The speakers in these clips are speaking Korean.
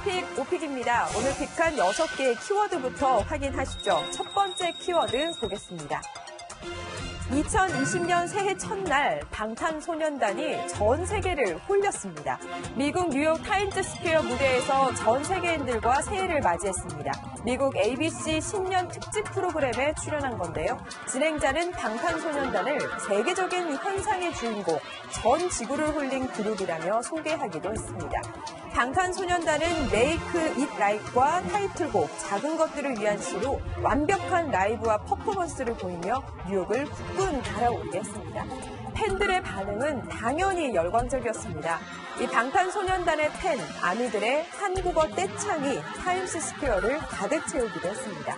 픽 오픽입니다. 오늘 픽한 6개의 키워드부터 확인하시죠. 첫 번째 키워드 보겠습니다. 2020년 새해 첫날 방탄소년단이 전 세계를 홀렸습니다. 미국 뉴욕 타임즈 스퀘어 무대에서 전 세계인들과 새해를 맞이했습니다. 미국 ABC 신년 특집 프로그램에 출연한 건데요. 진행자는 방탄소년단을 세계적인 환상의 주인공, 전 지구를 홀린 그룹이라며 소개하기도 했습니다. 방탄소년단은 Make It Right과 타이틀곡 작은 것들을 위한 시로 완벽한 라이브와 퍼포먼스를 보이며 뉴욕을 후끈 달아오르게 했습니다. 팬들의 반응은 당연히 열광적이었습니다. 이 방탄소년단의 팬, 아미들의 한국어 떼창이 타임스 스퀘어를 가득 채우기도 했습니다.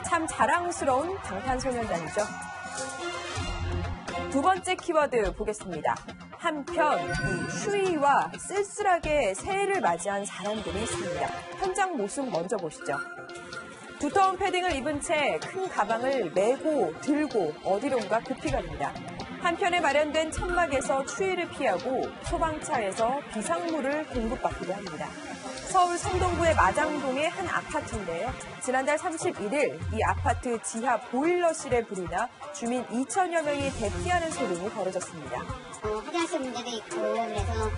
참 자랑스러운 방탄소년단이죠. 두 번째 키워드 보겠습니다. 한편 이 추위와 쓸쓸하게 새해를 맞이한 사람들이 있습니다. 현장 모습 먼저 보시죠. 두터운 패딩을 입은 채 큰 가방을 메고 들고 어디론가 급히 갑니다. 한편에 마련된 천막에서 추위를 피하고 소방차에서 비상물을 공급받기도 합니다. 서울 성동구의 마장동의 한 아파트인데요. 지난달 31일 이 아파트 지하 보일러실에 불이 나 주민 2천여 명이 대피하는 소동이 벌어졌습니다. 화장실 문제도 있고 그래서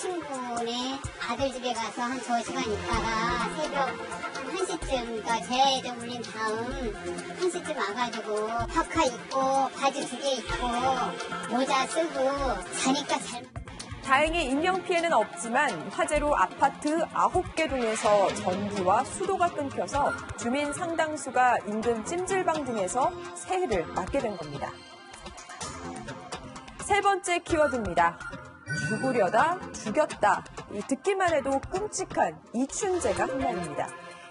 친구네 아들 집에 가서 한 2시간 있다가 새벽 1시쯤, 그러니까 제대 울린 다음 1시쯤 와가지고 파카 입고 바지 2개 입고 모자 쓰고 자니까 잘. 다행히 인명피해는 없지만 화재로 아파트 9개 동에서 전기와 수도가 끊겨서 주민 상당수가 인근 찜질방 등에서 새해를 맞게 된 겁니다. 세 번째 키워드입니다. 죽으려다 죽였다. 듣기만 해도 끔찍한 이춘재가 한 말입니다.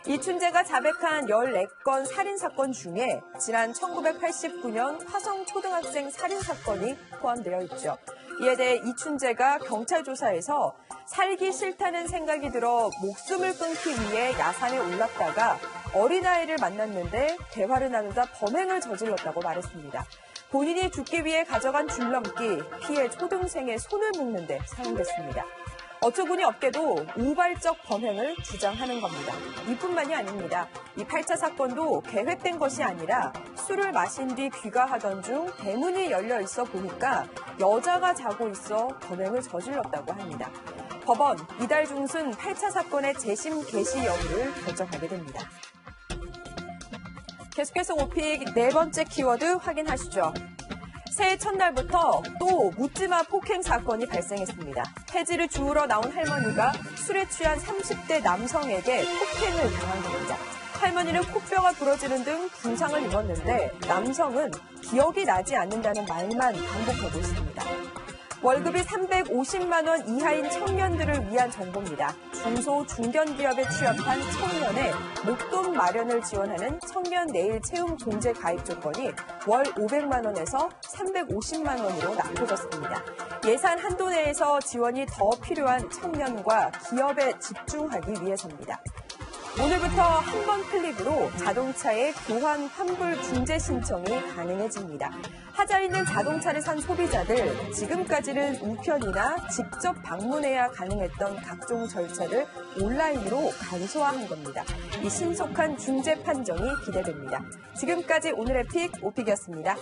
이춘재가 자백한 14건 살인사건 중에 지난 1989년 화성초등학생 살인사건이 포함되어 있죠. 이에 대해 이춘재가 경찰 조사에서 살기 싫다는 생각이 들어 목숨을 끊기 위해 야산에 올랐다가 어린아이를 만났는데 대화를 나누다 범행을 저질렀다고 말했습니다. 본인이 죽기 위해 가져간 줄넘기, 피해 초등생의 손을 묶는 데 사용됐습니다. 어처구니 없게도 우발적 범행을 주장하는 겁니다. 이뿐만이 아닙니다. 이 8차 사건도 계획된 것이 아니라 술을 마신 뒤 귀가하던 중 대문이 열려 있어 보니까 여자가 자고 있어 범행을 저질렀다고 합니다. 법원 이달 중순 8차 사건의 재심 개시 여부를 결정하게 됩니다. 계속해서 오픽 네 번째 키워드 확인하시죠. 새해 첫날부터 또 묻지마 폭행 사건이 발생했습니다. 폐지를 주우러 나온 할머니가 술에 취한 30대 남성에게 폭행을 당한 겁니다. 할머니는 코뼈가 부러지는 등 중상을 입었는데 남성은 기억이 나지 않는다는 말만 반복하고 있습니다. 월급이 350만 원 이하인 청년들을 위한 정보입니다. 중소, 중견기업에 취업한 청년의 목돈 마련을 지원하는 청년 내일 채용 공제 가입 조건이 월 500만 원에서 350만 원으로 낮춰졌습니다. 예산 한도 내에서 지원이 더 필요한 청년과 기업에 집중하기 위해서입니다. 오늘부터 한 번 클릭으로 자동차의 교환 환불 중재 신청이 가능해집니다. 하자 있는 자동차를 산 소비자들, 지금까지는 우편이나 직접 방문해야 가능했던 각종 절차를 온라인으로 간소화한 겁니다. 이 신속한 중재 판정이 기대됩니다. 지금까지 오늘의 픽 오픽이었습니다.